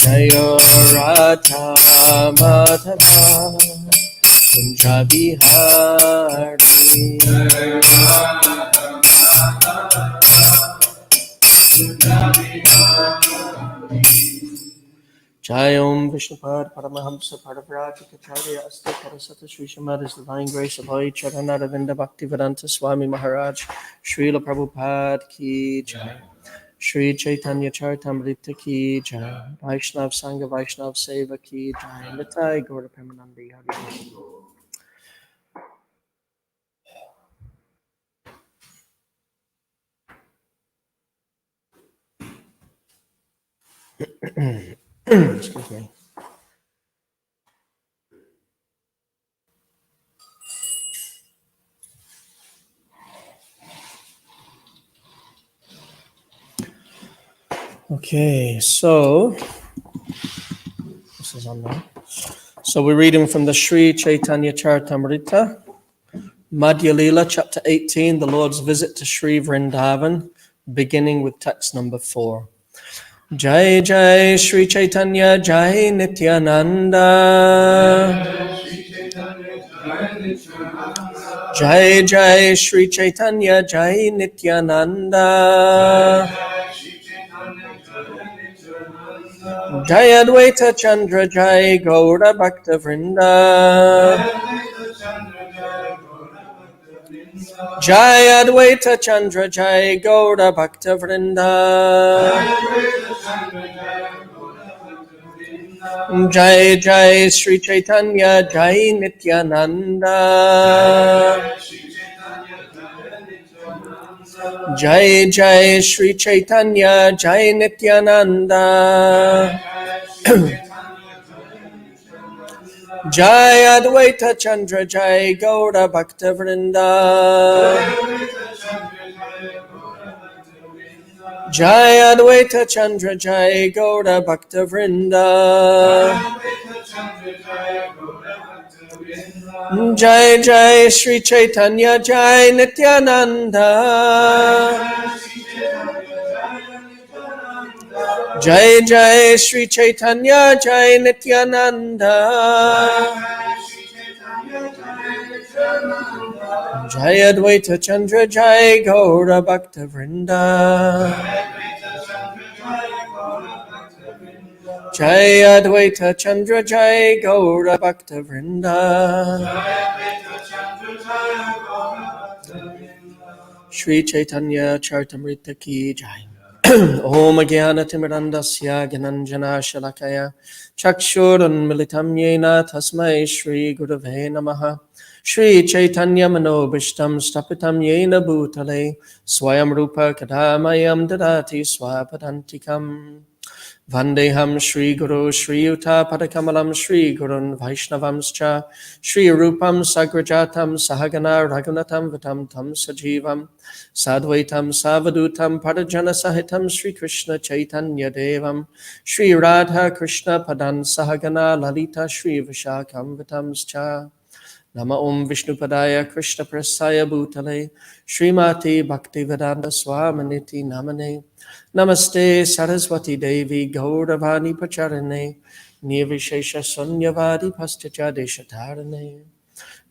Jayo Radha Madhava Kunja Bihari. Jayom Vishnupad Paramahamsa Paravrati Kacharya Asta Parasata Sri Shamada's Divine Grace of Hoy Charanaravinda Bhaktivedanta Swami Maharaj Srila Prabhupada Ki Jai. Shri Caitanya Charitamrta Ki Jai. Vaishnav Sangha Vaishnav Seva Ki Jai. Nitai Gaura Premanandi Hari. Excuse me. Okay, so this is on now. So we're reading from the Sri Caitanya Charitamrta, Madhya Lila, chapter 18, the Lord's visit to Sri Vrindavan, beginning with text number 4. Jai Jai Sri Caitanya Jai Nityananda. Jai Jai Sri Caitanya Jai Nityananda. Jai Advaita Chandra Jai Gaura Bhakta Vrinda. Jai Advaita Chandra Jai Gaura Bhakta Vrinda. Jai Jai Sri Caitanya Jai Nityananda. Jai Jai Sri Caitanya Jai Nityananda. Jai Advaita Chandra Jai Gaura Bhakta Vrinda. Jai Advaita Chandra Jai Gaura Bhakta Vrinda. Jai Jai Sri Caitanya Jai Nityananda. Jai Jai Sri Caitanya Jai Nityananda. Jai Advaita Chandra Jai Gaura Bhakta Vrinda. Jai Advaita Chandra Jai Gaura Bhakta Vrinda. Sri Caitanya Charitamrta Ki Jai. Om Jnana Timirandasya Gyananjana Shalakaya Chakshurun Militam Yena Tasmai Shri Gurave Namaha. Shri Caitanya Manobishtam Stapitam Yena Bhutale Swayam Rupa Kadamayam Dadati Swapadantikam. Vandeham Shri Guru Shri Yuta Padakamalam Shri Gurun Vaishnavamscha Shri Rupam Sagrajatam Sahagana Raghunatam Vitam Tam Sajivam Sadvaitam Savadutam Padajana Sahitam Shri Krishna Chaitanya Devam Shri Radha Krishna Padan Sahagana Lalita Shri Vishakam Vitamscha Nama Om Vishnupadaya Krishna Prasaya Bhutale Srimati Bhaktivedanta Swaminiti Namane Namaste Saraswati Devi Gauravani Pacharane Nirvishesha Sunyavadi Pastacha Deshatarane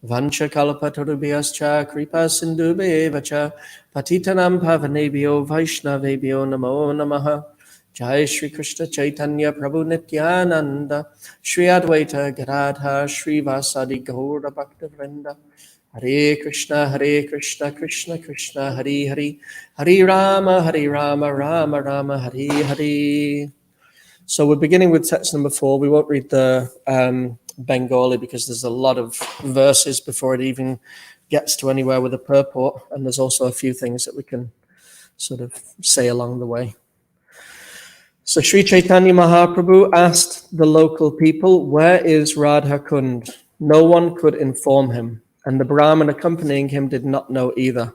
Vancha Kalpatarubhyascha Kripa Sindhubevacha Patitanam Pavanebhyo Vaishnavebhyo Namo Namaha. Jai Shri Krishna Chaitanya Prabhu Nityananda Shri Advaita Gadadha Shri Vasadi Gaura Bhakta Vrinda. Hare Krishna Krishna Krishna Hare Hare Hare Rama Rama Rama Hare Hare. So we're beginning with text number 4. We won't read the Bengali because there's a lot of verses before it even gets to anywhere with a purport, and there's also a few things that we can sort of say along the way. So Sri Chaitanya Mahaprabhu asked the local people, "Where is Radha Kund?" No one could inform him, and the Brahmin accompanying him did not know either.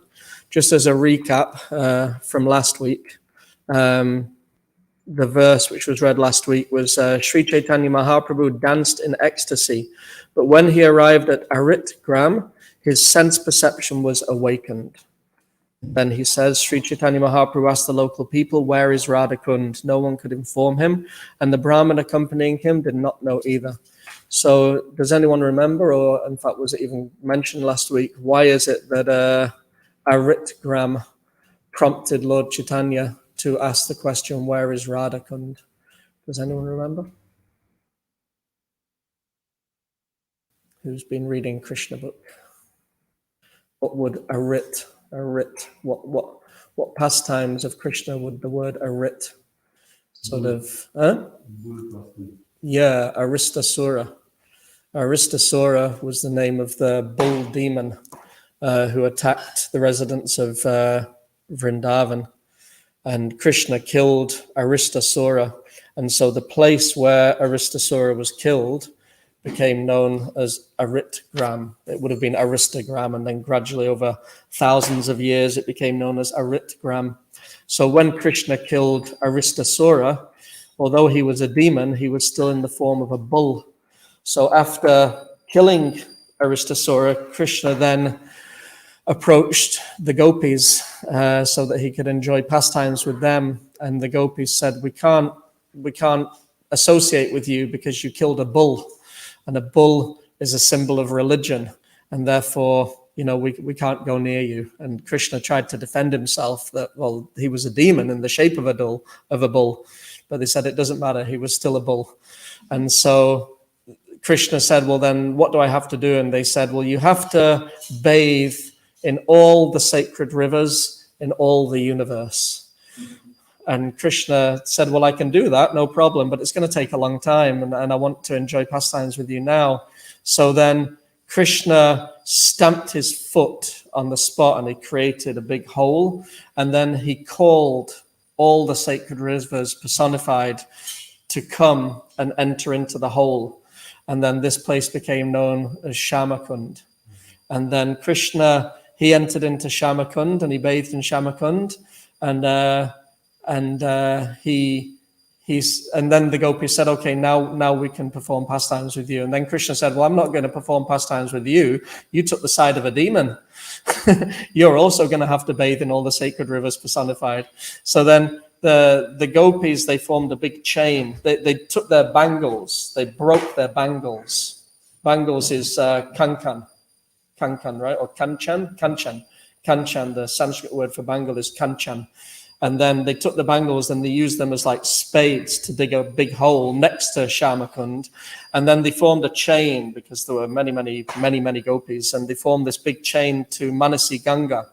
Just as a recap from last week, the verse which was read last week was Sri Chaitanya Mahaprabhu danced in ecstasy, but when he arrived at Arit Gram, his sense perception was awakened. Then he says, Sri Chaitanya Mahaprabhu asked the local people, where is Radhakund? No one could inform him, and the Brahmin accompanying him did not know either. So does anyone remember, or in fact was it even mentioned last week, why is it that Aritgram prompted Lord Chaitanya to ask the question, where is Radhakund? Does anyone remember? Who's been reading Krishna book? What would what pastimes of Krishna would the word arit sort of, yeah, Aristasura. Aristasura was the name of the bull demon who attacked the residents of Vrindavan. And Krishna killed Aristasura. And so the place where Aristasura was killed became known as Aritgram. It would have been Aristogram, and then gradually over thousands of years it became known as Aritgram. So when Krishna killed Aristasura, although he was a demon, he was still in the form of a bull. So after killing Aristasura, Krishna then approached the gopis so that he could enjoy pastimes with them. And the gopis said, we can't associate with you because you killed a bull. And a bull is a symbol of religion. And therefore, we can't go near you. And Krishna tried to defend himself that, well, he was a demon in the shape of a bull. But they said it doesn't matter. He was still a bull. And so Krishna said, well, then what do I have to do? And they said, well, you have to bathe in all the sacred rivers in all the universe. And Krishna said, well, I can do that, no problem, but it's going to take a long time, and I want to enjoy pastimes with you now. So then Krishna stamped his foot on the spot, and he created a big hole, and then he called all the sacred rivers personified to come and enter into the hole. And then this place became known as Shamakund. And then Krishna, he entered into Shamakund, and he bathed in Shamakund, and then the gopis said, okay, now we can perform pastimes with you. And then Krishna said, well, I'm not going to perform pastimes with you. You took the side of a demon. You're also going to have to bathe in all the sacred rivers personified. So then the gopis, they formed a big chain. They took their bangles. They broke their bangles. Bangles is kankan, right? Or kanchan. The Sanskrit word for bangle is kanchan. And then they took the bangles and they used them as like spades to dig a big hole next to Shamakund. And then they formed a chain, because there were many gopis, and they formed this big chain to Manasi Ganga.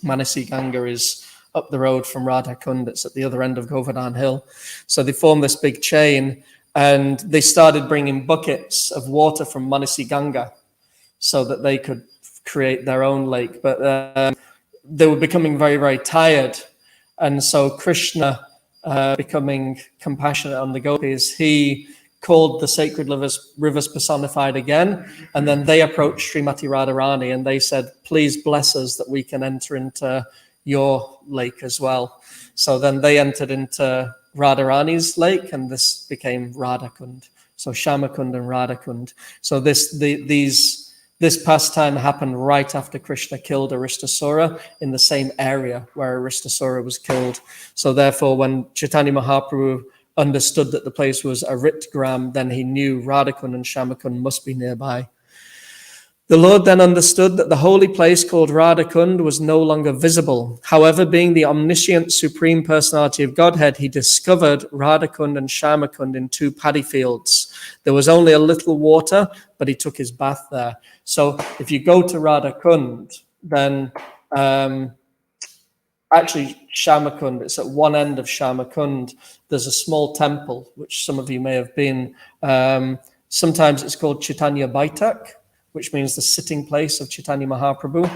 Manasi Ganga is up the road from Radhakund. It's at the other end of Govardhan Hill. So they formed this big chain, and they started bringing buckets of water from Manasi Ganga so that they could create their own lake. But they were becoming very, very tired. And so Krishna, becoming compassionate on the gopis, he called the sacred rivers personified again. And then they approached Srimati Radharani and they said, please bless us that we can enter into your lake as well. So then they entered into Radharani's lake, and this became Radhakund. So Shamakund and Radhakund. So this pastime happened right after Krishna killed Aristasura in the same area where Aristasura was killed. So therefore, when Chaitanya Mahaprabhu understood that the place was Aritgram, then he knew Radhakund and Shamakund must be nearby. The Lord then understood that the holy place called Radhakund was no longer visible. However, being the omniscient supreme personality of Godhead, he discovered Radhakund and Shamakund in two paddy fields. There was only a little water, but he took his bath there. So if you go to Radhakund, then actually Shamakund, it's at one end of Shamakund, there's a small temple, which some of you may have been. Sometimes it's called Chaitanya Baitak, which means the sitting place of Chaitanya Mahaprabhu.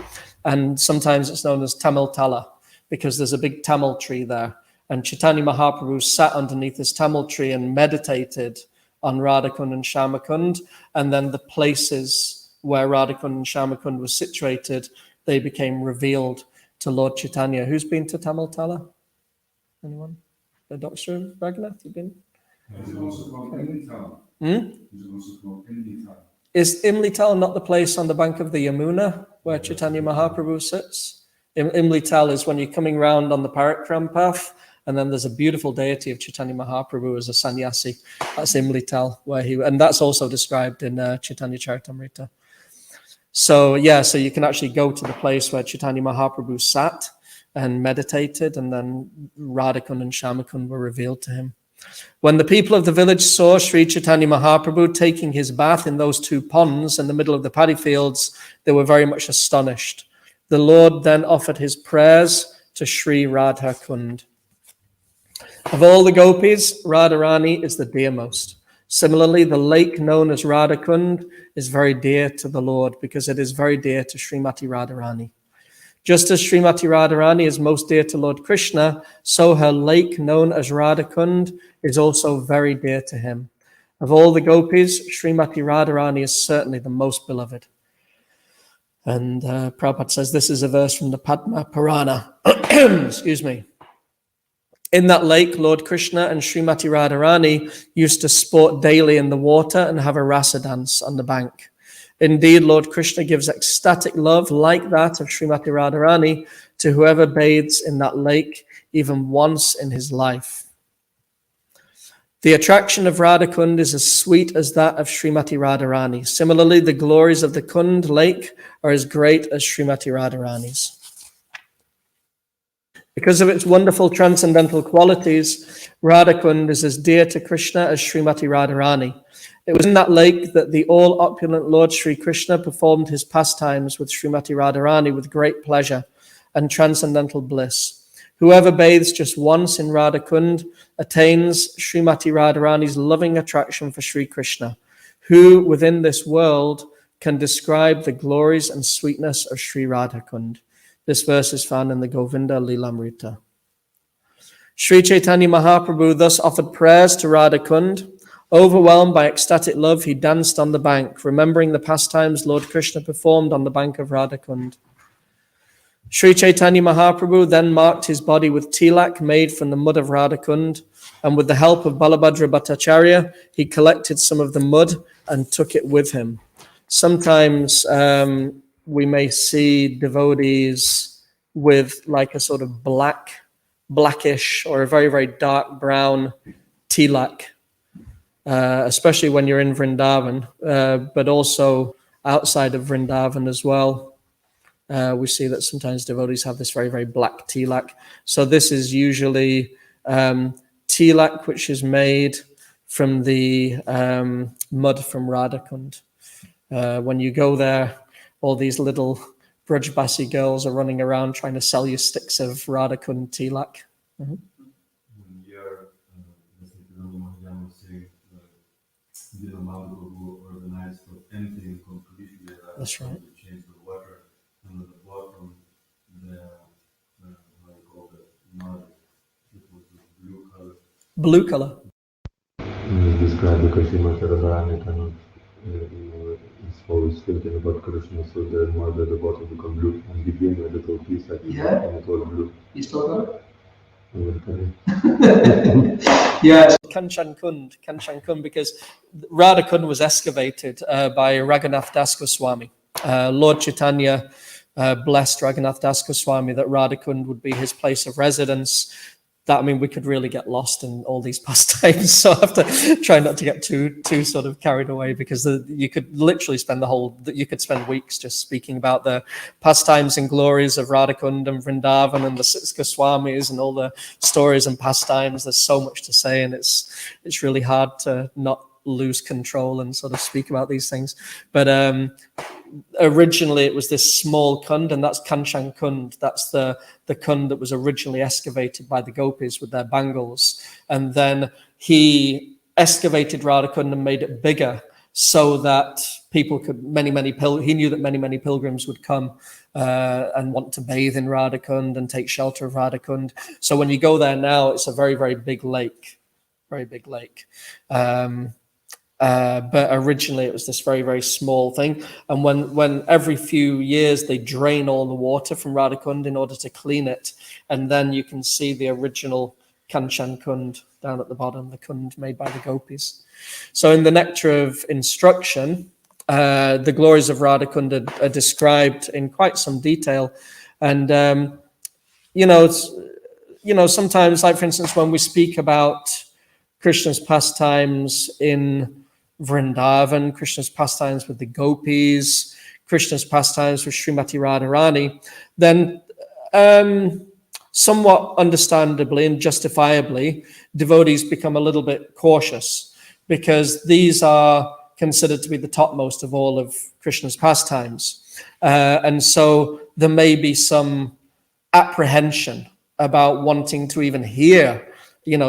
And sometimes it's known as Tamil Tala, because there's a big Tamil tree there. And Chaitanya Mahaprabhu sat underneath this Tamil tree and meditated on Radhakund and Shamakund. And then the places where Radhakund and Shamakund were situated, they became revealed to Lord Chaitanya. Who's been to Tamil Tala? Anyone? Dr. Raghunath, you been? Is Imlital not the place on the bank of the Yamuna where Chaitanya Mahaprabhu sits? Imlital is when you're coming round on the Parakram path, and then there's a beautiful deity of Chaitanya Mahaprabhu as a sannyasi. That's Imlital, and that's also described in Chaitanya Charitamrta. So so you can actually go to the place where Chaitanya Mahaprabhu sat and meditated, and then Radhakund and Shyamakund were revealed to him. When the people of the village saw Sri Chaitanya Mahaprabhu taking his bath in those two ponds in the middle of the paddy fields, they were very much astonished. The Lord then offered his prayers to Sri Radhakund. Of all the gopis, Radharani is the dearmost. Similarly, the lake known as Radhakund is very dear to the Lord because it is very dear to Srimati Radharani. Just as Srimati Radharani is most dear to Lord Krishna, so her lake known as Radhakund is also very dear to him. Of all the gopis, Srimati Radharani is certainly the most beloved. And Prabhupada says this is a verse from the Padma Purana. Excuse me. In that lake, Lord Krishna and Srimati Radharani used to sport daily in the water and have a rasa dance on the bank. Indeed, Lord Krishna gives ecstatic love like that of Srimati Radharani to whoever bathes in that lake even once in his life. The attraction of Radhakund is as sweet as that of Srimati Radharani. Similarly, the glories of the Kund lake are as great as Srimati Radharani's. Because of its wonderful transcendental qualities, Radhakund is as dear to Krishna as Srimati Radharani. It was in that lake that the all-opulent Lord Sri Krishna performed his pastimes with Srimati Radharani with great pleasure and transcendental bliss. Whoever bathes just once in Radhakund attains Srimati Radharani's loving attraction for Sri Krishna. Who within this world can describe the glories and sweetness of Sri Radhakund? This verse is found in the Govinda Lilamrita. Sri Chaitanya Mahaprabhu thus offered prayers to Radhakund. Overwhelmed by ecstatic love, he danced on the bank, remembering the pastimes Lord Krishna performed on the bank of Radhakund. Sri Chaitanya Mahaprabhu then marked his body with tilak made from the mud of Radhakund, and with the help of Balabhadra Bhattacharya, he collected some of the mud and took it with him. Sometimes we may see devotees with like a sort of blackish or a very, very dark brown tilak, especially when you're in Vrindavan, but also outside of Vrindavan as well. We see that sometimes devotees have this very, very black tilak. So this is usually tilak which is made from the mud from Radhakund. When you go there, all these little Brajbasi girls are running around trying to sell you sticks of Radhakund tilak. Mm-hmm. That's right. Blue color. Describe because Srimati Radharani cannot is always thinking about Krishna, so the mud at the bottom become blue, and between a little piece and it was blue. You still got it? Yes. Kanchan Kund, because Radhakund was excavated by Raghunath Das Goswami. Lord Chaitanya blessed Raghunath Das Goswami that Radhakund would be his place of residence. That, I mean, we could really get lost in all these pastimes, so I have to try not to get too sort of carried away, because you could literally you could spend weeks just speaking about the pastimes and glories of Radhakund and Vrindavan and the six Goswamis and all the stories and pastimes. There's so much to say, and it's really hard to not lose control and sort of speak about these things. But originally it was this small kund, and that's Kanchan Kund. That's the kund that was originally excavated by the gopis with their bangles. And then he excavated Radhakund and made it bigger so that people could, he knew that many pilgrims would come and want to bathe in Radhakund and take shelter of Radhakund. So when you go there now, it's a very, very big lake, very big lake. But originally it was this very, very small thing. And when every few years they drain all the water from Radhakund in order to clean it, and then you can see the original Kanchan Kund down at the bottom, the kund made by the gopis. So in the Nectar of Instruction, the glories of Radhakund are described in quite some detail. And sometimes, like for instance, when we speak about Krishna's pastimes in Vrindavan, Krishna's pastimes with the gopis, Krishna's pastimes with Srimati Radharani, then somewhat understandably and justifiably, devotees become a little bit cautious, because these are considered to be the topmost of all of Krishna's pastimes. And so there may be some apprehension about wanting to even hear.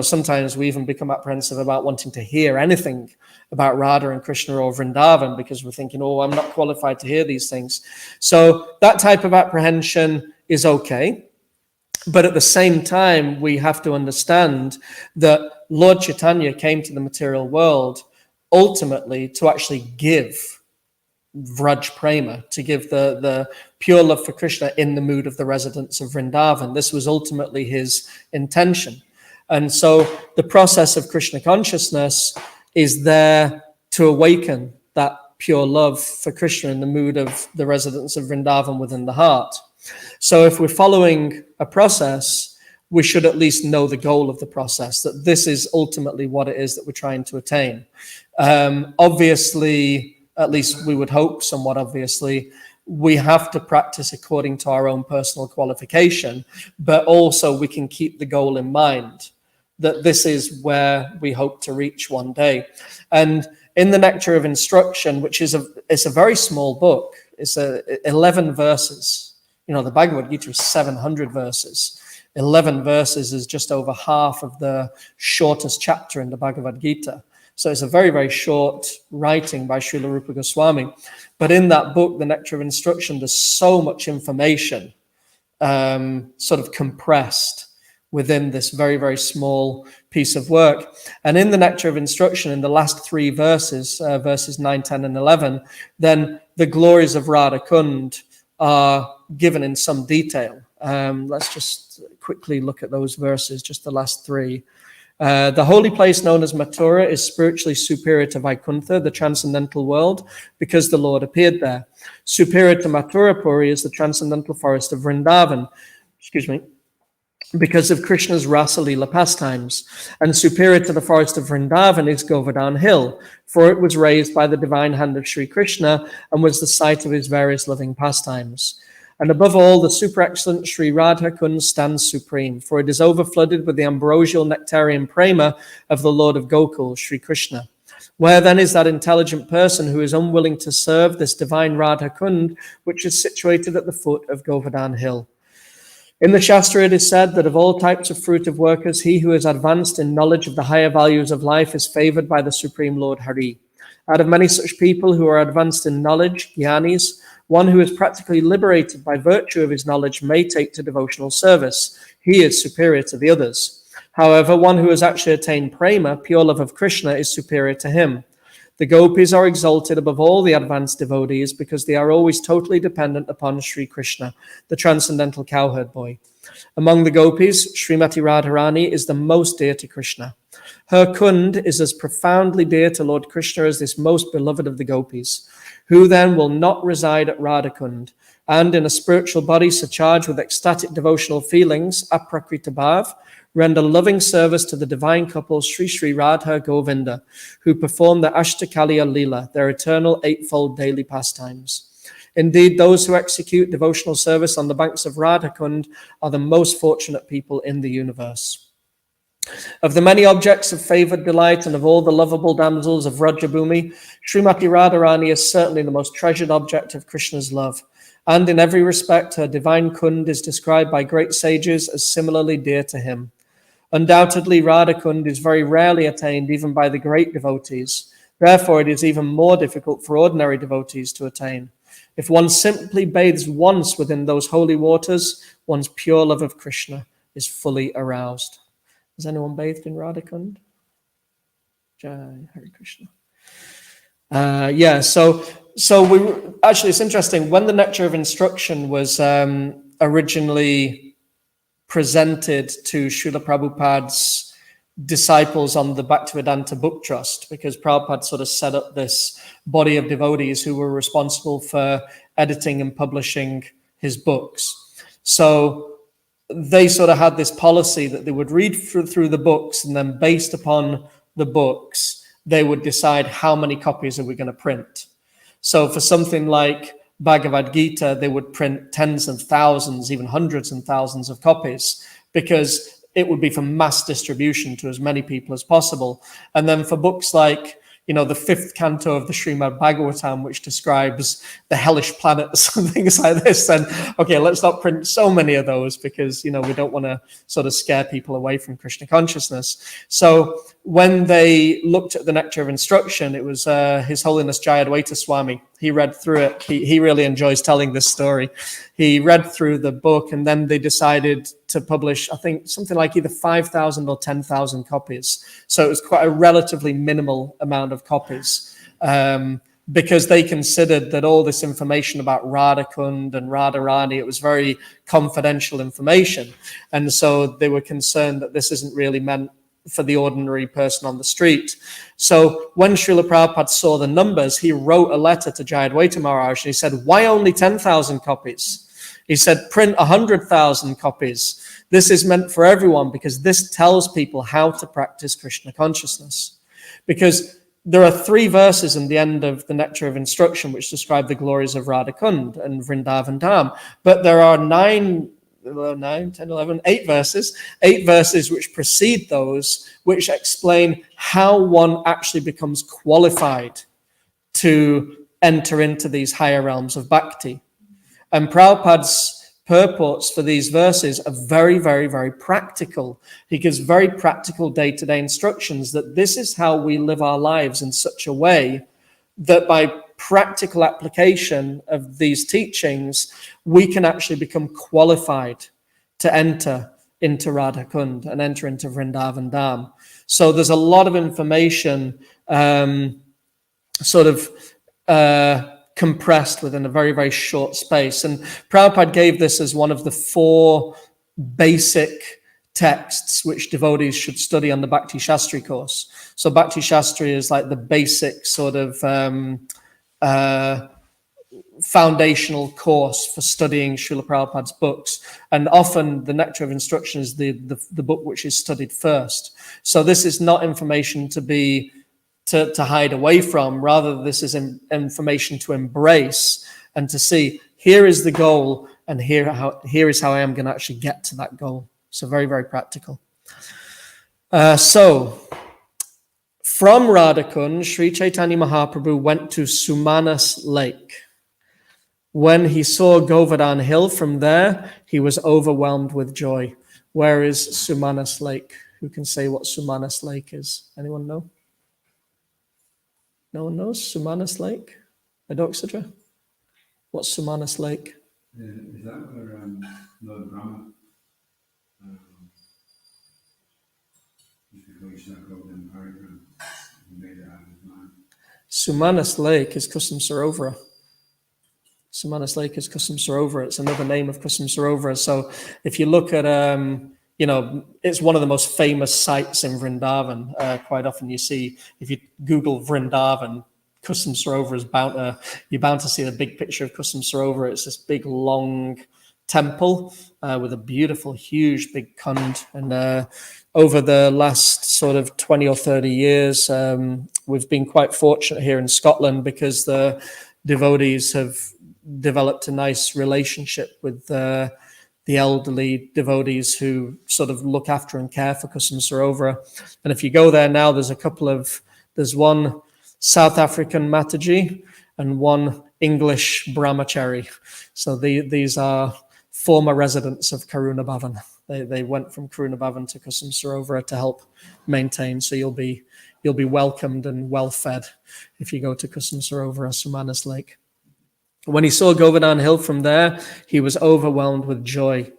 Sometimes we even become apprehensive about wanting to hear anything about Radha and Krishna or Vrindavan, because we're thinking, oh, I'm not qualified to hear these things. So that type of apprehension is okay. But at the same time, we have to understand that Lord Caitanya came to the material world ultimately to actually give Vraj Prema, to give the pure love for Krishna in the mood of the residents of Vrindavan. This was ultimately his intention. And so the process of Krishna consciousness is there to awaken that pure love for Krishna in the mood of the residents of Vrindavan within the heart. So if we're following a process, we should at least know the goal of the process, that this is ultimately what it is that we're trying to attain. Obviously, at least we would hope somewhat obviously, we have to practice according to our own personal qualification, but also we can keep the goal in mind, that this is where we hope to reach one day. And in the Nectar of Instruction, which is it's a very small book, it's 11 verses. The Bhagavad Gita is 700 verses. 11 verses is just over half of the shortest chapter in the Bhagavad Gita. So it's a very, very short writing by Srila Rupa Goswami. But in that book, the Nectar of Instruction, there's so much information sort of compressed within this very, very small piece of work. And in the Nectar of Instruction, in the last 3 verses, verses 9, 10, and 11, then the glories of Radha Kund are given in some detail. Let's just quickly look at those verses, just the last 3. The holy place known as Mathura is spiritually superior to Vaikuntha, the transcendental world, because the Lord appeared there. Superior to Mathurapuri is the transcendental forest of Vrindavan, because of Krishna's Rasa Leela pastimes. And superior to the forest of Vrindavan is Govardhan Hill, for it was raised by the divine hand of Sri Krishna and was the site of his various loving pastimes. And above all, the super excellent Sri Radha Kund stands supreme, for it is overflooded with the ambrosial nectarian prema of the Lord of Gokul, Sri Krishna. Where then is that intelligent person who is unwilling to serve this divine Radha Kund, which is situated at the foot of Govardhan Hill? In the Shastra, it is said that of all types of fruitive workers, he who is advanced in knowledge of the higher values of life is favored by the Supreme Lord Hari. Out of many such people who are advanced in knowledge, jnanis, one who is practically liberated by virtue of his knowledge may take to devotional service. He is superior to the others. However, one who has actually attained prema, pure love of Krishna, is superior to him. The gopis are exalted above all the advanced devotees because they are always totally dependent upon Sri Krishna, the transcendental cowherd boy. Among the gopis, Srimati Radharani is the most dear to Krishna. Her Kund is as profoundly dear to Lord Krishna as this most beloved of the gopis. Who then will not reside at Radha Kund and in a spiritual body surcharged with ecstatic devotional feelings, aprakrita bhav, render loving service to the divine couple Sri Sri Radha Govinda, who perform the Ashtakaliya Leela, their eternal eightfold daily pastimes. Indeed, those who execute devotional service on the banks of Radha Kund are the most fortunate people in the universe. Of the many objects of favored delight and of all the lovable damsels of Vrajabhumi, Srimati Radharani is certainly the most treasured object of Krishna's love. And in every respect, her divine Kund is described by great sages as similarly dear to him. Undoubtedly, Radha Kund is very rarely attained even by the great devotees. Therefore, it is even more difficult for ordinary devotees to attain. If one simply bathes once within those holy waters, one's pure love of Krishna is fully aroused. Has anyone bathed in Radha Kund? Jai Hare Krishna. So we actually, it's interesting. When the Nectar of Instruction was originally presented to Srila Prabhupada's disciples on the Bhaktivedanta Book Trust, because Prabhupada sort of set up this body of devotees who were responsible for editing and publishing his books. So they sort of had this policy that they would read through the books, and then based upon the books, they would decide how many copies are we going to print. So for something like Bhagavad Gita, they would print tens of thousands, even hundreds and thousands of copies, because it would be for mass distribution to as many people as possible. And then for books like, the fifth canto of the Srimad Bhagavatam, which describes the hellish planets and things like this, then, okay, let's not print so many of those because, we don't want to sort of scare people away from Krishna consciousness. So when they looked at the Nectar of Instruction, it was His Holiness Jayadvaita Swami. He read through it. He really enjoys telling this story. He read through the book, and then they decided to publish, I think, something like either 5,000 or 10,000 copies. So it was quite a relatively minimal amount of copies, because they considered that all this information about Radhakund and Radharani, it was very confidential information. And so they were concerned that this isn't really meant for the ordinary person on the street. So when Srila Prabhupada saw the numbers, he wrote a letter to Jayadvaita Maharaj, and he said, why only 10,000 copies? He said, print 100,000 copies. This is meant for everyone, because this tells people how to practice Krishna consciousness. Because there are 3 verses in the end of the Nectar of Instruction which describe the glories of Radhakund and Vrindavan Dham, but there are 8 verses which precede those, which explain how one actually becomes qualified to enter into these higher realms of bhakti. And Prabhupada's purports for these verses are very, very, very practical. He gives very practical day-to-day instructions that this is how we live our lives in such a way that by practical application of these teachings, we can actually become qualified to enter into Radhakund and enter into Vrindavan Dham. So there's a lot of information compressed within a very, very short space. And Prabhupada gave this as one of the 4 basic texts which devotees should study on the Bhakti Shastri course. So Bhakti Shastri is like the basic sort of foundational course for studying Srila Prabhupada's books. And often the Nectar of Instruction is the book which is studied first. So this is not information to hide away from. Rather, this is information to embrace and to see, here is the goal, and here is how I am going to actually get to that goal. So very, very practical. So from Radhakund, Sri Chaitanya Mahaprabhu went to Sumanas Lake. When he saw Govardhan Hill from there, he was overwhelmed with joy. Where is Sumanas Lake? Who can say what Sumanas Lake is? Anyone know? No one knows? Sumanas Lake? Adoxidra? What's Sumanas Lake? Is that where Lord Brahma used to go Shakov Parikrama? He made it out of his mind. Sumanas Lake is Kusum Sarovara. Sumanas Lake is Kusum Sarovara. It's another name of Kusum Sarovara. So if you look at, it's one of the most famous sites in Vrindavan. Quite often you see, if you Google Vrindavan, Kusum Sarovara is you're bound to see a big picture of Kusum Sarovara. It's this big, long temple with a beautiful, huge, big kund. And over the last sort of 20 or 30 years, we've been quite fortunate here in Scotland because the devotees have developed a nice relationship with the elderly devotees who sort of look after and care for Kusum Sarovara. And if you go there now, there's one South African Mataji and one English Brahmachari. So these are former residents of Karuna Bhavan. They went from Karuna Bhavan to Kusum Sarovara to help maintain. So you'll be welcomed and well fed if you go to Kusum Sarovara, Sumanas Lake. When he saw Govardhan Hill from there, he was overwhelmed with joy.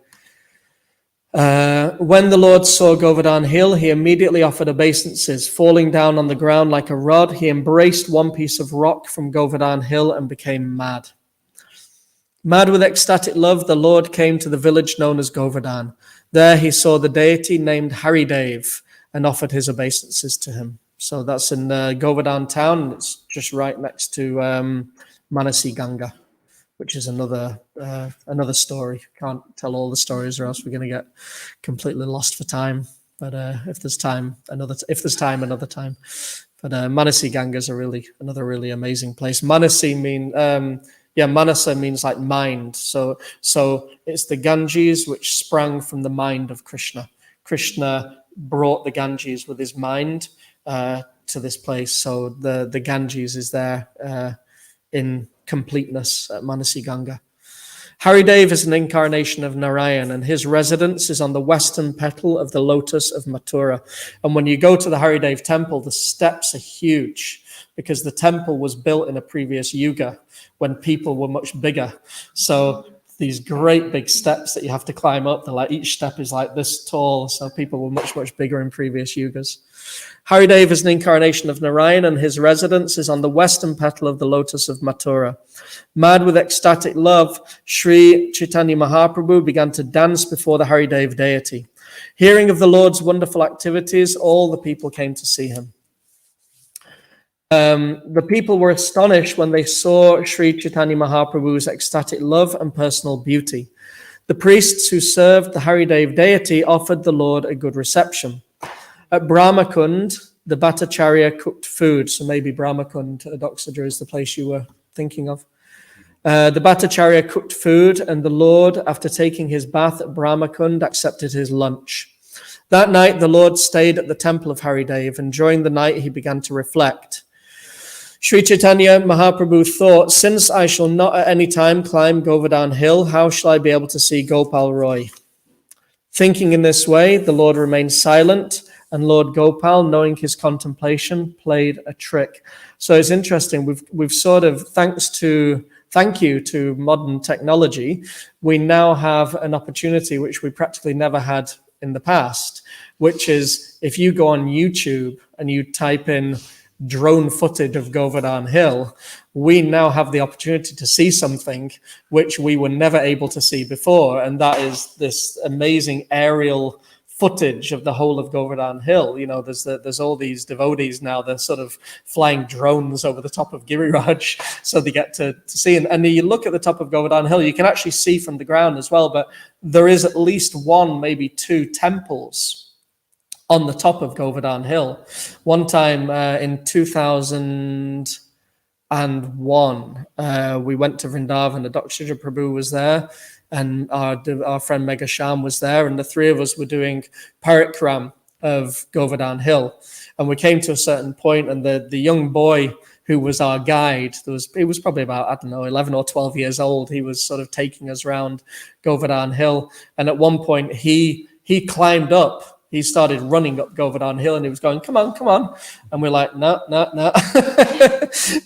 When the Lord saw Govardhan Hill, he immediately offered obeisances. Falling down on the ground like a rod, he embraced one piece of rock from Govardhan Hill and became mad. Mad with ecstatic love, the Lord came to the village known as Govardhan. There he saw the deity named Haridev and offered his obeisances to him. So that's in Govardhan town. It's just right next to Manasi Ganga, which is another story. Can't tell all the stories, or else we're going to get completely lost for time. But if there's time, another time. But Manasi Ganga is another really amazing place. Manasi Manasa means like mind. So it's the Ganges which sprang from the mind of Krishna. Krishna brought the Ganges with his mind to this place. So the Ganges is there in completeness at Manasi Ganga. Haridev is an incarnation of Narayan, and his residence is on the western petal of the lotus of Mathura. And when you go to the Haridev temple, the steps are huge because the temple was built in a previous yuga when people were much bigger. So these great big steps that you have to climb up, each step is like this tall. So people were much, much bigger in previous yugas. Haridev is an incarnation of Narayan, and his residence is on the western petal of the lotus of Mathura. Mad with ecstatic love, Sri Caitanya Mahaprabhu began to dance before the Haridev deity. Hearing of the Lord's wonderful activities, all the people came to see him. The people were astonished when they saw Sri Caitanya Mahaprabhu's ecstatic love and personal beauty. The priests who served the Haridev deity offered the Lord a good reception. At Brahmakund, the Bhattacharya cooked food. So maybe Brahmakund, Doxaja, is the place you were thinking of. The Bhattacharya cooked food, and the Lord, after taking his bath at Brahmakund, accepted his lunch. That night, the Lord stayed at the temple of Haridev, and during the night, he began to reflect. Sri Caitanya Mahaprabhu thought, since I shall not at any time climb Govardhan Hill, how shall I be able to see Gopal Roy? Thinking in this way, the Lord remained silent, and Lord Gopal, knowing his contemplation, played a trick. So it's interesting. We've sort of, thank you to modern technology, we now have an opportunity which we practically never had in the past, which is if you go on YouTube and you type in drone footage of Govardhan Hill, we now have the opportunity to see something which we were never able to see before, and that is this amazing aerial footage of the whole of Govardhan Hill. You know, there's all these devotees now, they're sort of flying drones over the top of Giriraj, so they get to see. And you look at the top of Govardhan Hill, you can actually see from the ground as well, but there is at least one, maybe two temples on the top of Govardhan Hill. One time in 2001, we went to Vrindavan, the Dr. Prabhu was there, and our friend Megha Sham was there, and the three of us were doing parikram of Govardhan Hill. And we came to a certain point, and the young boy who was our guide, he was probably about, 11 or 12 years old. He was sort of taking us around Govardhan Hill. And at one point, he climbed up. He started running up Govardhan Hill, and he was going, come on. And we're like, no.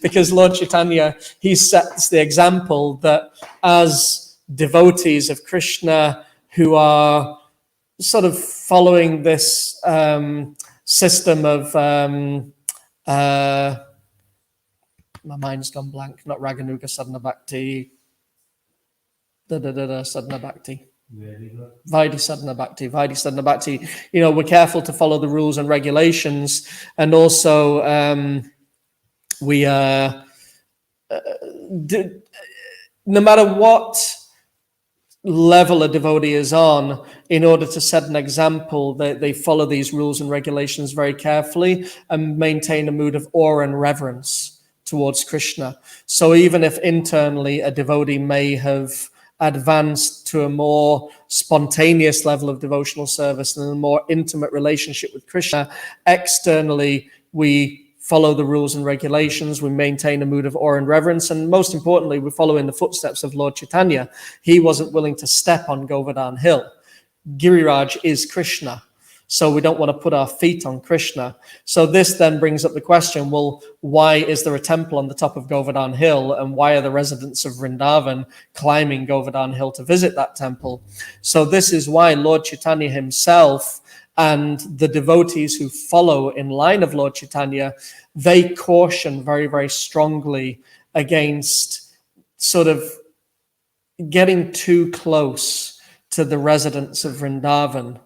Because Lord Chaitanya, he sets the example that as devotees of Krishna who are sort of following this system of my mind's gone blank, not Raganuga Sadhana Bhakti, Sadhana Bhakti, Vaidhi Sadhana Bhakti. You know, we're careful to follow the rules and regulations, and also no matter what level a devotee is on, in order to set an example, they follow these rules and regulations very carefully and maintain a mood of awe and reverence towards Krishna. So even if internally a devotee may have advanced to a more spontaneous level of devotional service and a more intimate relationship with Krishna, externally we follow the rules and regulations, we maintain a mood of awe and reverence, and most importantly, we follow in the footsteps of Lord Chaitanya. He wasn't willing to step on Govardhan Hill. Giriraj is Krishna, so we don't want to put our feet on Krishna. So this then brings up the question, well, why is there a temple on the top of Govardhan Hill, and why are the residents of Vrindavan climbing Govardhan Hill to visit that temple? So this is why Lord Chaitanya himself and the devotees who follow in line of Lord Chaitanya, they caution very, very strongly against sort of getting too close to the residents of Vrindavan,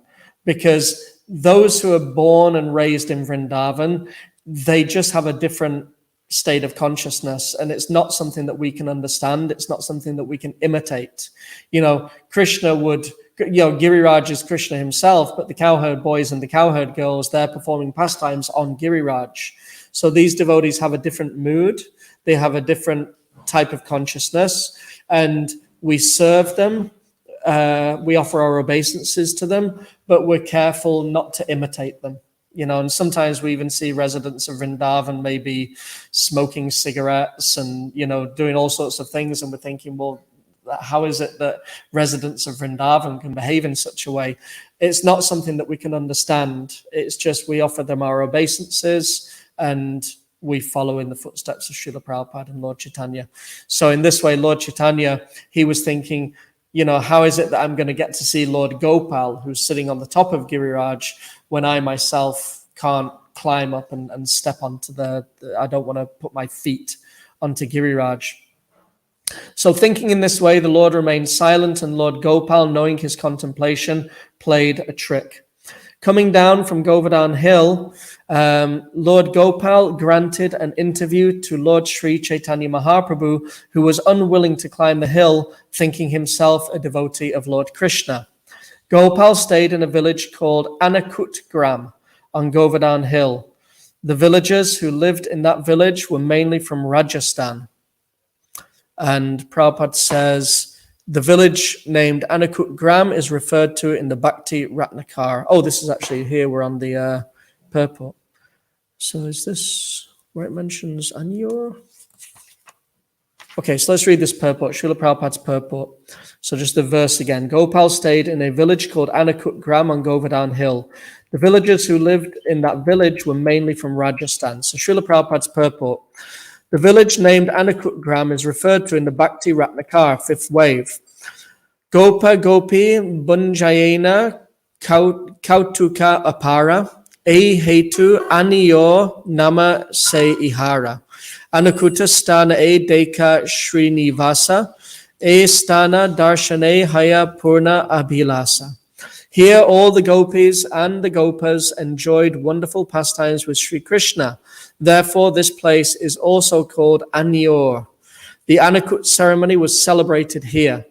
because those who are born and raised in Vrindavan, they just have a different state of consciousness, and it's not something that we can understand. It's not something that we can imitate. Krishna would, Giriraj is Krishna himself, but the cowherd boys and the cowherd girls, they're performing pastimes on Giriraj. So these devotees have a different mood. They have a different type of consciousness, and we serve them. We offer our obeisances to them, but we're careful not to imitate them. And sometimes we even see residents of Vrindavan maybe smoking cigarettes and, doing all sorts of things. And we're thinking, well, how is it that residents of Vrindavan can behave in such a way? It's not something that we can understand. It's just we offer them our obeisances and we follow in the footsteps of Srila Prabhupada and Lord Chaitanya. So in this way, Lord Chaitanya, he was thinking, how is it that I'm going to get to see Lord Gopal, who's sitting on the top of Giriraj, when I myself can't climb up and step onto I don't want to put my feet onto Giriraj. So thinking in this way, the Lord remained silent, and Lord Gopal, knowing his contemplation, played a trick. Coming down from Govardhan Hill, Lord Gopal granted an interview to Lord Sri Chaitanya Mahaprabhu, who was unwilling to climb the hill, thinking himself a devotee of Lord Krishna. Gopal stayed in a village called Anakut Gram on Govardhan Hill. The villagers who lived in that village were mainly from Rajasthan. And Prabhupada says, the village named Anakut Gram is referred to in the Bhakti Ratnakar. Oh, this is actually here. We're on the purport. So is this where it mentions Anyor? Okay, so let's read this purport, Srila Prabhupada's purport. So just the verse again. Gopal stayed in a village called Anakut Gram on Govardhan Hill. The villagers who lived in that village were mainly from Rajasthan. So Srila Prabhupada's purport. The village named Anakut Gram is referred to in the Bhakti Ratnakar, fifth wave. Gopa Gopi Bunjayena Kautuka Apara E Hetu Aniyo Nama Se Ihara Anakuta Stana E Deka Srinivasa E Stana Darshane Haya Purna Abhilasa. Here all the gopis and the gopas enjoyed wonderful pastimes with Sri Krishna. Therefore, this place is also called Anyor. The Anakut ceremony was celebrated here.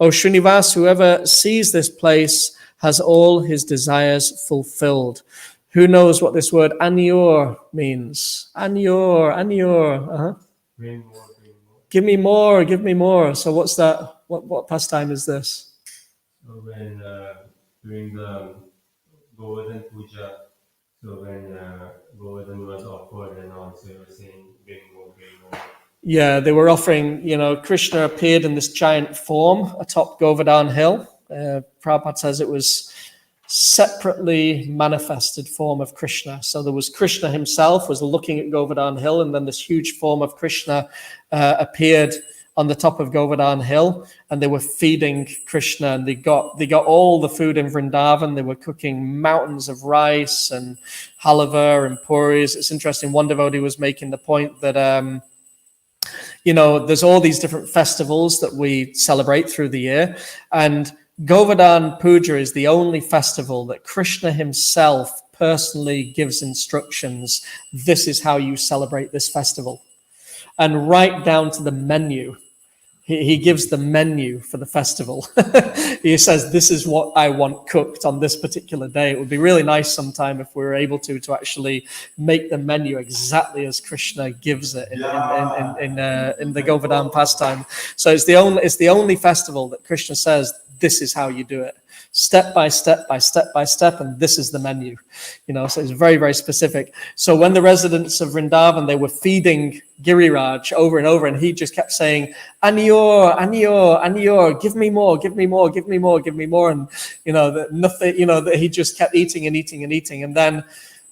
O Srinivas, whoever sees this place has all his desires fulfilled. Who knows what this word Anyor means? Anyor. Bring more. Give me more, give me more. So what's that? What pastime is this? So when during the Govardhan Puja, so when Govardhan was offered and also they were saying, bring more. Yeah, they were offering, Krishna appeared in this giant form atop Govardhan Hill. Prabhupada says it was separately manifested form of Krishna. So there was Krishna himself was looking at Govardhan Hill, and then this huge form of Krishna appeared on the top of Govardhan Hill, and they were feeding Krishna, and they got all the food in Vrindavan. They were cooking mountains of rice and halava and puris. It's interesting. One devotee was making the point that there's all these different festivals that we celebrate through the year, and Govardhan Puja is the only festival that Krishna himself personally gives instructions. This is how you celebrate this festival. And right down to the menu. He gives the menu for the festival. He says, this is what I want cooked on this particular day. It would be really nice sometime if we were able to actually make the menu exactly as Krishna gives it in the Govardhan pastime. So it's the only festival that Krishna says, this is how you do it. Step by step by step by step, and this is the menu. So it's very, very specific. So when the residents of Vrindavan, they were feeding Giriraj over and over, and he just kept saying, Anyor, Anyor, Anyor, give me more, give me more, give me more, give me more. And, that he just kept eating and eating and eating. And then,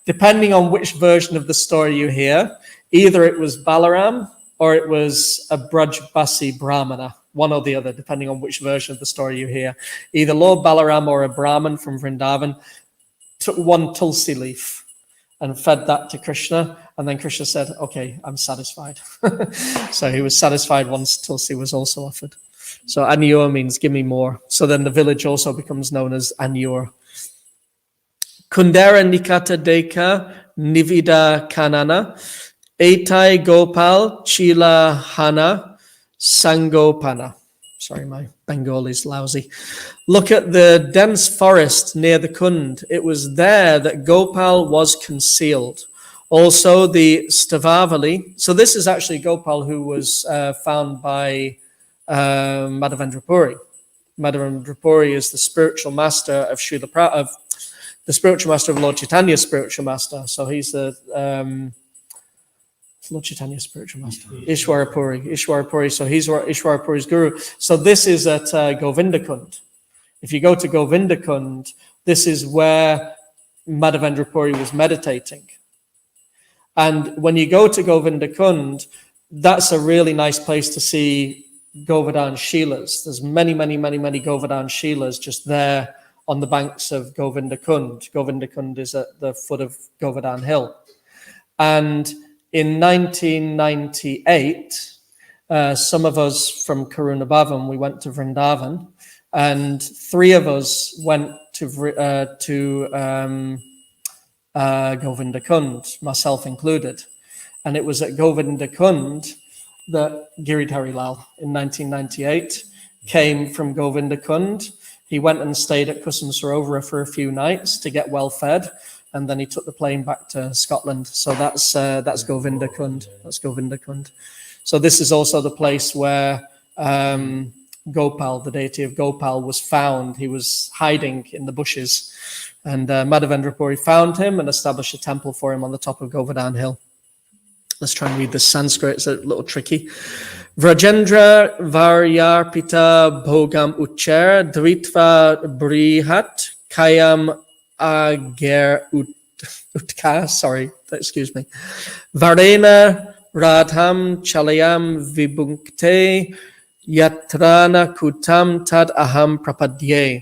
depending on which version of the story you hear, either it was Balaram or it was a Brajbasi Brahmana, one or the other, depending on which version of the story you hear. Either Lord Balaram or a Brahmin from Vrindavan took one tulsi leaf and fed that to Krishna, and then Krishna said, okay, I'm satisfied. So he was satisfied once tulsi was also offered. So Anyor means give me more. So then the village also becomes known as Anyor. Kundera Nikata Deka Nivida Kanana Etai Gopal Chila Hana Sangopana. Sorry, my Bengali is lousy. Look at the dense forest near the Kund. It was there that Gopal was concealed. Also, the Stavavali. So this is actually Gopal who was found by Madhavendra Puri. Madhavendra Puri is the spiritual master of the spiritual master of Lord Chaitanya's spiritual master. So he's the Lord Chaitanya's spiritual master, Ishwara Puri. So he's Ishwara Puri's guru. So this is at Govindakund. If you go to Govindakund, this is where Madhavendra Puri was meditating. And when you go to Govindakund, that's a really nice place to see Govardhan Shilas. There's many Govardhan Shilas just there on the banks of Govindakund. Govindakund is at the foot of Govardhan Hill. And in 1998, some of us from Karuna Bhavan, we went to Vrindavan, and 3 of us went to Govindakund, myself included. And it was at Govindakund that Giridhari Lal in 1998 came from Govindakund. He went and stayed at Kusum Sarovara for a few nights to get well fed, and then he took the plane back to Scotland. So that's Govindakund. That's Govindakund. So this is also the place where Gopal, the deity of Gopal, was found. He was hiding in the bushes, and Madhavendra Puri found him and established a temple for him on the top of Govardhan Hill. Let's try and read the Sanskrit. It's a little tricky. Vrajendra Varyarpita Bhogam Ucher Dritva Brihat Kayam Ager Utka. Sorry, excuse me. Varena Radham Chalayam Vibhunkte Yatrana Kutam Tad Aham Prapadye.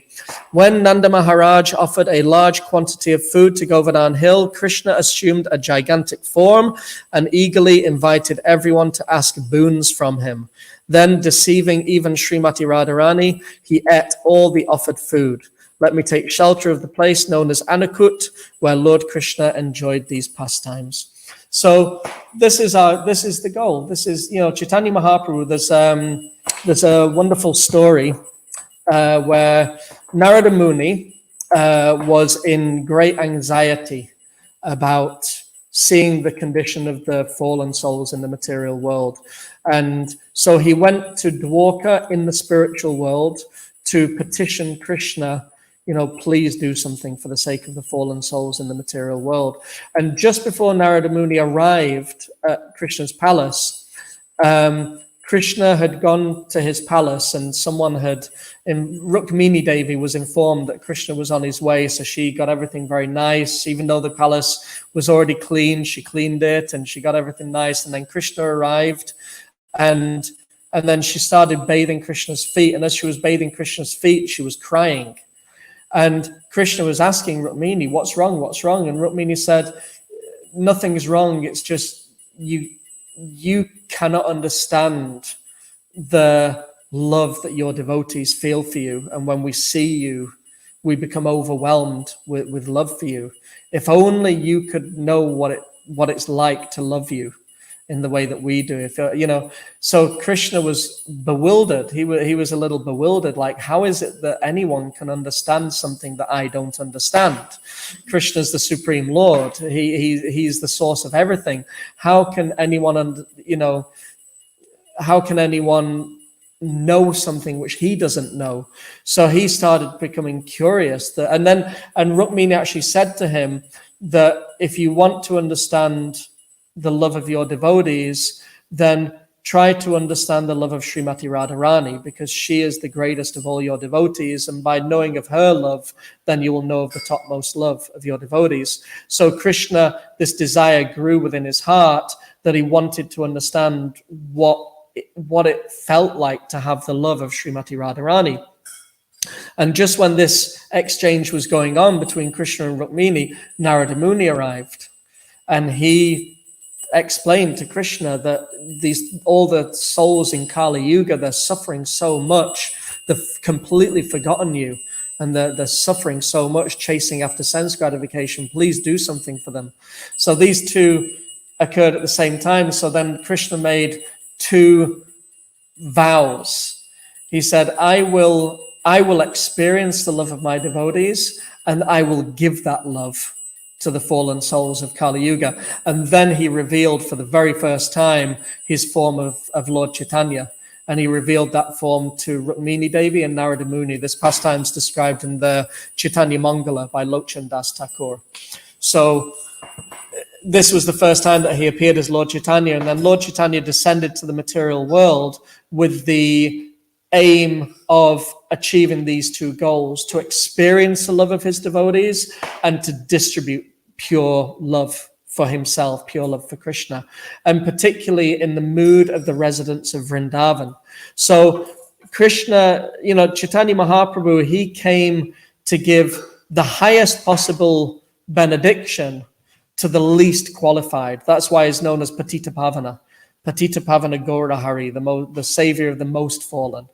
When Nanda Maharaj offered a large quantity of food to Govardhan Hill, Krishna assumed a gigantic form and eagerly invited everyone to ask boons from him. Then, deceiving even Srimati Radharani, he ate all the offered food. Let me take shelter of the place known as Anakut, where Lord Krishna enjoyed these pastimes. So this is the goal. This is, Chaitanya Mahaprabhu. There's a wonderful story where Narada Muni was in great anxiety about seeing the condition of the fallen souls in the material world. And so he went to Dwarka in the spiritual world to petition Krishna, please do something for the sake of the fallen souls in the material world. And just before Narada Muni arrived at Krishna's palace, Krishna had gone to his palace, and Rukmini Devi was informed that Krishna was on his way, so she got everything very nice. Even though the palace was already clean, she cleaned it and she got everything nice. And then Krishna arrived, and then she started bathing Krishna's feet. And as she was bathing Krishna's feet, she was crying. And Krishna was asking Rukmini, what's wrong? What's wrong? And Rukmini said, nothing's wrong. It's just you cannot understand the love that your devotees feel for you. And when we see you, we become overwhelmed with love for you. If only you could know what it's like to love you in the way that we do. So Krishna was bewildered. He was a little bewildered. Like, how is it that anyone can understand something that I don't understand? Krishna's the Supreme Lord. He's the source of everything. How can anyone, how can anyone know something which he doesn't know? So he started becoming curious. And Rukmini actually said to him that if you want to understand the love of your devotees, then try to understand the love of Srimati Radharani, because she is the greatest of all your devotees. And by knowing of her love, then you will know of the topmost love of your devotees. So Krishna, this desire grew within his heart that he wanted to understand what it felt like to have the love of Srimati Radharani. And just when this exchange was going on between Krishna and Rukmini, Narada Muni arrived, and he explained to Krishna that all the souls in Kali Yuga, they're suffering so much, they've completely forgotten you, and they're suffering so much chasing after sense gratification. Please do something for them. So these two occurred at the same time. So then Krishna made two vows. He said, I will experience the love of my devotees, and I will give that love to the fallen souls of Kali Yuga. And then he revealed for the very first time his form of Lord Caitanya. And he revealed that form to Rukmini Devi and Narada Muni. This pastime is described in the Chaitanya Mangala by Lochan Das Thakur. So this was the first time that he appeared as Lord Caitanya. And then Lord Caitanya descended to the material world with the aim of achieving these two goals: to experience the love of his devotees and to distribute pure love for himself, pure love for Krishna, and particularly in the mood of the residents of Vrindavan. So Krishna, Chaitanya Mahaprabhu, he came to give the highest possible benediction to the least qualified. That's why he's known as Patita Pavana. Patita Pavana Gaurahari, the savior of the most fallen.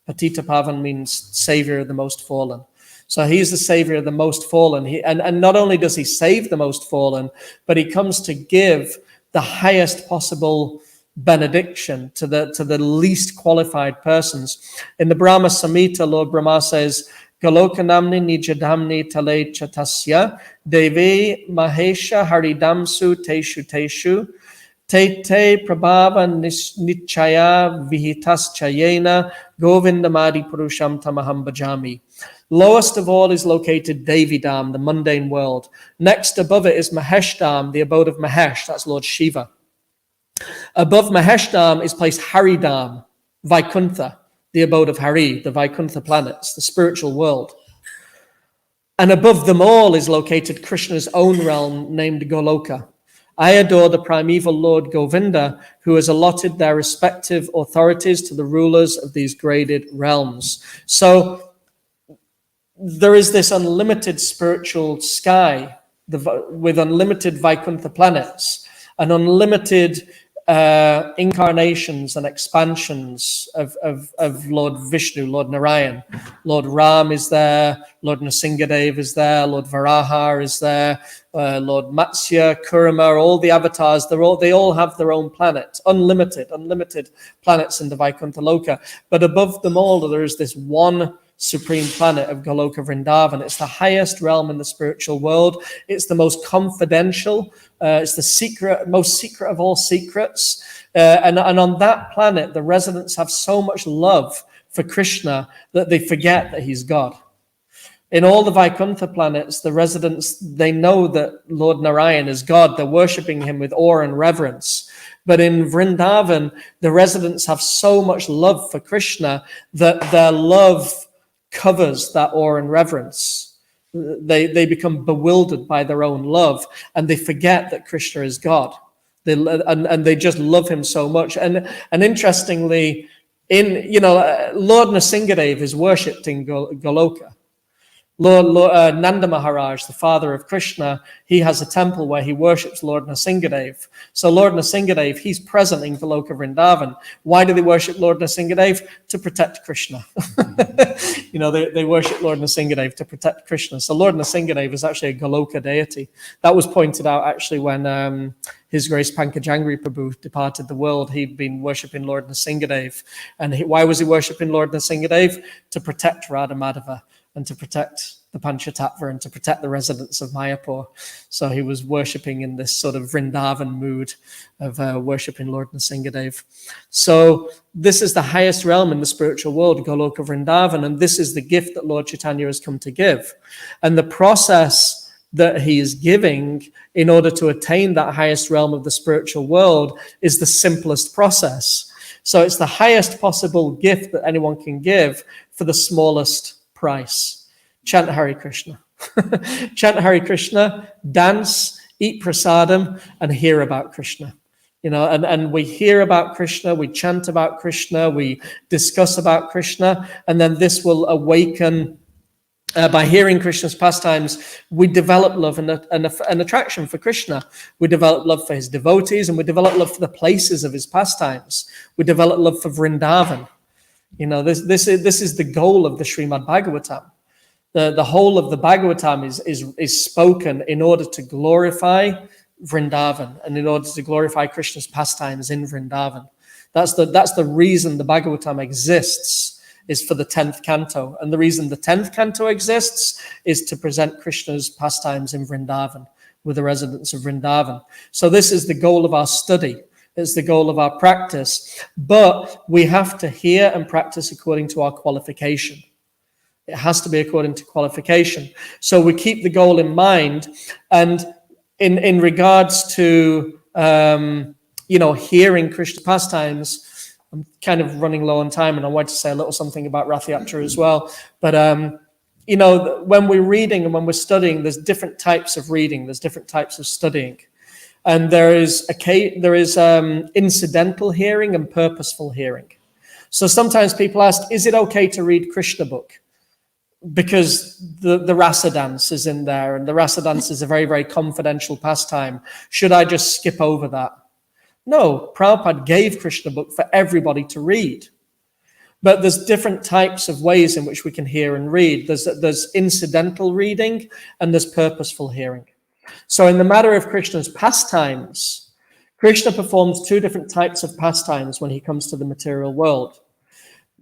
Patita Pavan means savior of the most fallen. So he's the savior of the most fallen. And not only does he save the most fallen, but he comes to give the highest possible benediction to the least qualified persons. In the Brahma Samhita, Lord Brahma says, Galokanamni nijadamni tale chatasya devi mahesha haridamsu teshu teshu te prabhava nichaya vihitas chayena govindamadi purusham tamaham bhajami. Lowest of all is located Devi Dham, the mundane world. Next above it is Mahesh Dham, the abode of Mahesh, that's Lord Shiva. Above Mahesh Dham is placed Hari Dham, Vaikuntha, the abode of Hari, the Vaikuntha planets, the spiritual world. And above them all is located Krishna's own realm named Goloka. I adore the primeval Lord Govinda, who has allotted their respective authorities to the rulers of these graded realms. So there is this unlimited spiritual sky with unlimited Vaikuntha planets and unlimited incarnations and expansions of Lord Vishnu, Lord Narayan. Lord Ram is there, Lord Nrsingadev is there, Lord Varaha is there, Lord Matsya, Kurama, all the avatars, they all have their own planet, unlimited planets in the Vaikuntha Loka. But above them all, there is this one supreme planet of Goloka Vrindavan. It's the highest realm in the spiritual world. It's the most confidential. It's the most secret of all secrets. And on that planet, the residents have so much love for Krishna that they forget that he's God. In all the Vaikuntha planets, the residents, they know that Lord Narayan is God. They're worshipping him with awe and reverence. But in Vrindavan, the residents have so much love for Krishna that their love covers that awe and reverence. They become bewildered by their own love, and they forget that Krishna is God. And they just love him so much. And interestingly, Lord Nrsingadev is worshipped in Goloka. Lord Nanda Maharaj, the father of Krishna, he has a temple where he worships Lord Nrsingadev. So Lord Nrsingadev, he's present in Goloka Vrindavan. Why do they worship Lord Nrsingadev? To protect Krishna. They worship Lord Nrsingadev to protect Krishna. So Lord Nrsingadev is actually a Goloka deity. That was pointed out actually when His Grace Pankajangri Prabhu departed the world. He'd been worshipping Lord Nrsingadev. And why was he worshipping Lord Nrsingadev? To protect Radha Madhava, and to protect the Panchatattva, and to protect the residents of Mayapur. So he was worshipping in this sort of Vrindavan mood of worshipping Lord Nrsingadev. So this is the highest realm in the spiritual world, Goloka Vrindavan, and this is the gift that Lord Chaitanya has come to give. And the process that he is giving in order to attain that highest realm of the spiritual world is the simplest process. So it's the highest possible gift that anyone can give for the smallest price. Chant Hare Krishna. Chant Hare Krishna, dance, eat prasadam, and hear about Krishna. And we hear about Krishna, we chant about Krishna, we discuss about Krishna, and then this will awaken. By hearing Krishna's pastimes, we develop love and an attraction for Krishna. We develop love for his devotees, and we develop love for the places of his pastimes. We develop love for Vrindavan. This is the goal of the Srimad Bhagavatam. The whole of the Bhagavatam is spoken in order to glorify Vrindavan, and in order to glorify Krishna's pastimes in Vrindavan. That's the reason the Bhagavatam exists, is for the 10th canto. And the reason the 10th canto exists is to present Krishna's pastimes in Vrindavan with the residents of Vrindavan. So this is the goal of our study. It's the goal of our practice. But we have to hear and practice according to our qualification. It has to be according to qualification. So we keep the goal in mind. And in regards to, hearing Krishna pastimes, I'm kind of running low on time, and I want to say a little something about Rath Yatra as well. But, when we're reading and when we're studying, there's different types of reading. There's different types of studying. And there is incidental hearing and purposeful hearing. So sometimes people ask, is it okay to read Krishna book? Because the rasa dance is in there, and the rasa dance is a very, very confidential pastime. Should I just skip over that? No, Prabhupada gave Krishna book for everybody to read. But there's different types of ways in which we can hear and read. There's incidental reading and there's purposeful hearing. So in the matter of Krishna's pastimes, Krishna performs two different types of pastimes when he comes to the material world.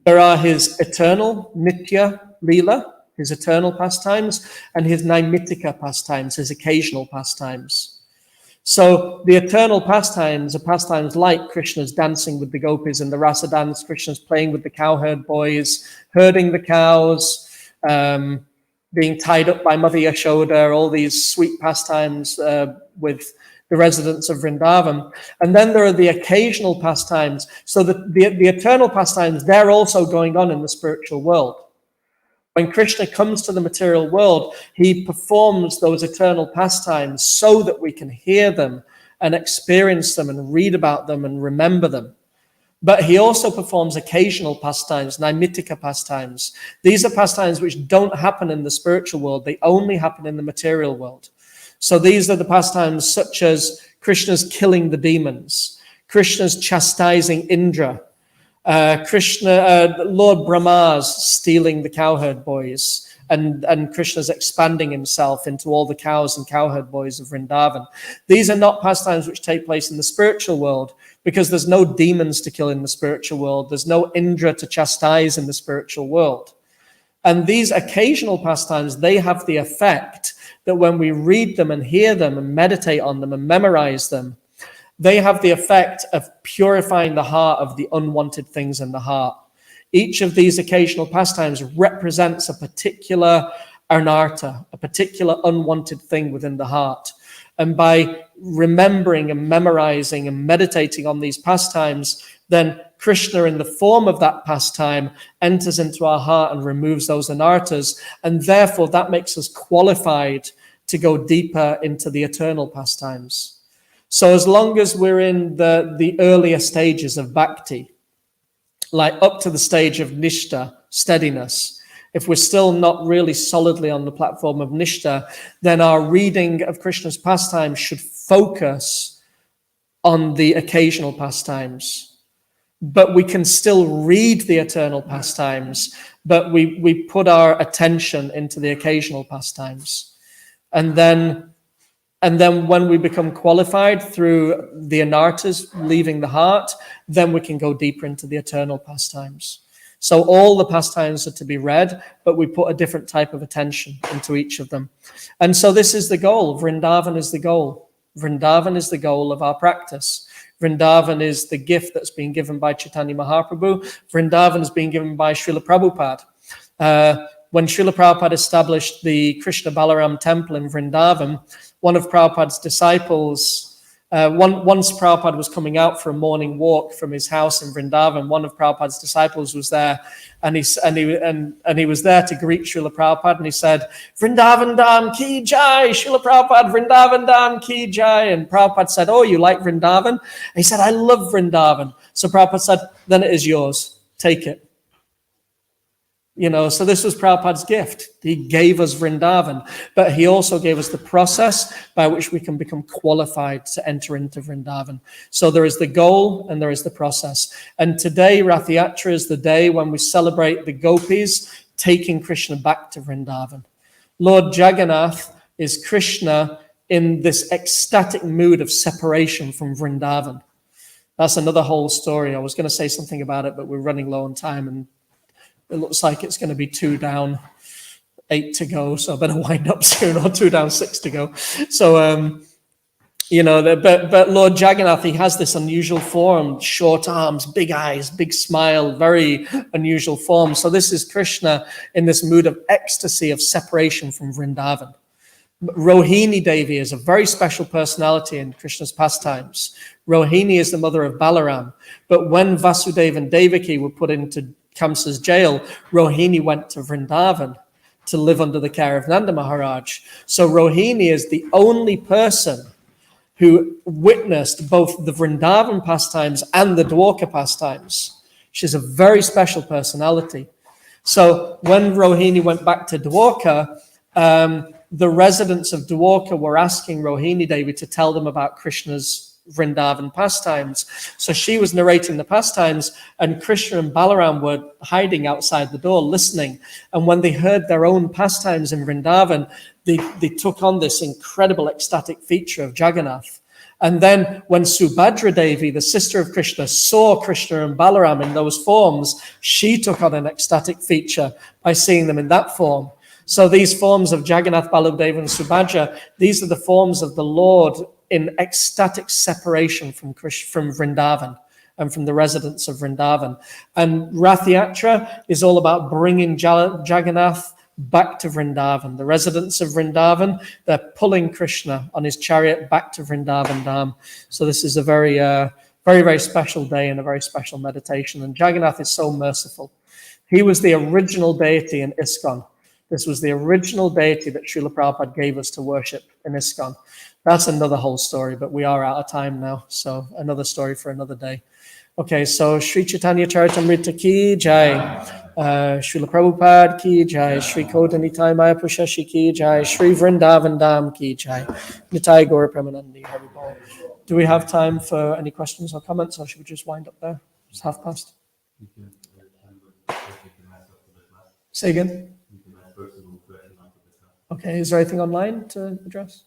There are his eternal Nitya Leela, his eternal pastimes, and his Naimitika pastimes, his occasional pastimes. So the eternal pastimes are pastimes like Krishna's dancing with the gopis in the rasa dance, Krishna's playing with the cowherd boys, herding the cows, being tied up by Mother Yashoda, all these sweet pastimes with the residents of Vrindavan. And then there are the occasional pastimes. So the eternal pastimes, they're also going on in the spiritual world. When Krishna comes to the material world, he performs those eternal pastimes so that we can hear them and experience them and read about them and remember them. But he also performs occasional pastimes, Naimitika pastimes. These are pastimes which don't happen in the spiritual world. They only happen in the material world. So these are the pastimes such as Krishna's killing the demons, Krishna's chastising Indra, Lord Brahma's stealing the cowherd boys, and Krishna's expanding himself into all the cows and cowherd boys of Vrindavan. These are not pastimes which take place in the spiritual world, because there's no demons to kill in the spiritual world. There's no Indra to chastise in the spiritual world. And these occasional pastimes, they have the effect that when we read them and hear them and meditate on them and memorize them, they have the effect of purifying the heart of the unwanted things in the heart. Each of these occasional pastimes represents a particular anartha, a particular unwanted thing within the heart. And by remembering and memorizing and meditating on these pastimes, then Krishna, in the form of that pastime, enters into our heart and removes those anarthas. And therefore, that makes us qualified to go deeper into the eternal pastimes. So as long as we're in the earlier stages of bhakti, like up to the stage of nishta, steadiness, if we're still not really solidly on the platform of nishta, then our reading of Krishna's pastimes should focus on the occasional pastimes. But we can still read the eternal pastimes, but we put our attention into the occasional pastimes. And then when we become qualified through the anarthas leaving the heart, then we can go deeper into the eternal pastimes. So all the pastimes are to be read, but we put a different type of attention into each of them. And so this is the goal. Vrindavan is the goal. Vrindavan is the goal of our practice. Vrindavan is the gift that's been given by Caitanya Mahaprabhu. Vrindavan is being given by Srila Prabhupada. When Srila Prabhupada established the Krishna Balaram temple in Vrindavan, one of Prabhupada's disciples, once Prabhupada was coming out for a morning walk from his house in Vrindavan, one of Prabhupada's disciples was there, and he was there to greet Srila Prabhupada, and he said, "Vrindavan Dham ki jai, Srila Prabhupada, Vrindavan Dham ki jai." And Prabhupada said, "Oh, you like Vrindavan?" And he said, "I love Vrindavan." So Prabhupada said, "Then it is yours. Take it." So this was Prabhupada's gift. He gave us Vrindavan, but he also gave us the process by which we can become qualified to enter into Vrindavan. So there is the goal and there is the process. And today, Rath Yatra is the day when we celebrate the gopis taking Krishna back to Vrindavan. Lord Jagannath is Krishna in this ecstatic mood of separation from Vrindavan. That's another whole story. I was going to say something about it, but we're running low on time, and it looks like it's going to be 2 down, 8 to go. So I better wind up soon, or 2 down, 6 to go. So, but Lord Jagannath, he has this unusual form, short arms, big eyes, big smile, very unusual form. So this is Krishna in this mood of ecstasy, of separation from Vrindavan. Rohini Devi is a very special personality in Krishna's pastimes. Rohini is the mother of Balaram. But when Vasudeva and Devaki were put into Kamsa's jail, Rohini went to Vrindavan to live under the care of Nanda Maharaj. So Rohini is the only person who witnessed both the Vrindavan pastimes and the Dwarka pastimes. She's a very special personality. So when Rohini went back to Dwarka, the residents of Dwarka were asking Rohini Devi to tell them about Krishna's Vrindavan pastimes. So she was narrating the pastimes, and Krishna and Balaram were hiding outside the door listening. And when they heard their own pastimes in Vrindavan, they took on this incredible ecstatic feature of Jagannath. And then when Subhadra Devi, the sister of Krishna, saw Krishna and Balaram in those forms, she took on an ecstatic feature by seeing them in that form. So these forms of Jagannath, Balabhadeva, and Subhadra, these are the forms of the Lord in ecstatic separation from Vrindavan and from the residents of Vrindavan. And Rath Yatra is all about bringing Jagannath back to Vrindavan. The residents of Vrindavan, they're pulling Krishna on his chariot back to Vrindavan Dham. So this is a very, very, very special day and a very special meditation. And Jagannath is so merciful. He was the original deity in ISKCON. This was the original deity that Srila Prabhupada gave us to worship in ISKCON. That's another whole story, but we are out of time now. So another story for another day. Okay, so Sri Caitanya Charitamrta ki jai. Srila Prabhupada ki jai. Sri Kota Nitai Mayapushashi ki jai. Sri Vrindavan Dham ki jai. Nitai Gaura Premanandi Haribol. Do we have time for any questions or comments, or should we just wind up there? It's past. Say again? Okay, is there anything online to address?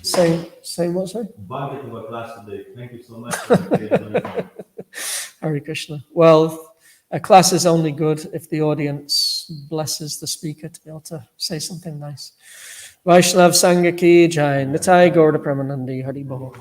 Say what, sorry? Thank you so much. Hare Krishna. Well, a class is only good if the audience blesses the speaker to be able to say something nice. Vaishnav Sangha ki jai, Nitai Gaura Premanandi Hari Bol.